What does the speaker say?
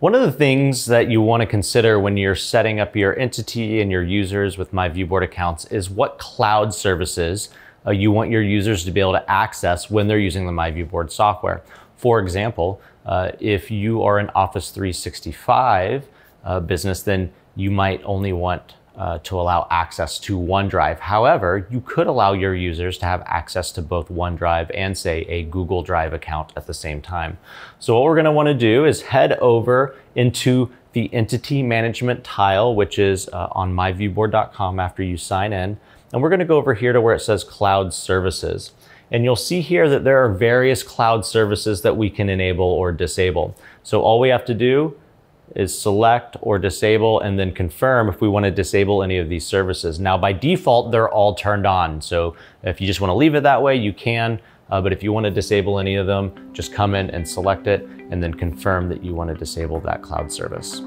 One of the things that you want to consider when you're setting up your entity and your users with myViewBoard accounts is what cloud services you want your users to be able to access when they're using the myViewBoard software. For example, if you are an Office 365 business, then you might only want to allow access to OneDrive. However, you could allow your users to have access to both OneDrive and, say, a Google Drive account at the same time. So what we're going to want to do is head over into the entity management tile, which is on myviewboard.com after you sign in. And we're going to go over here to where it says Cloud Services. And you'll see here that there are various cloud services that we can enable or disable. So all we have to do is select or disable and then confirm if we want to disable any of these services. Now, by default, they're all turned on. So if you just want to leave it that way, you can. But if you want to disable any of them, just come in and select it and then confirm that you want to disable that cloud service.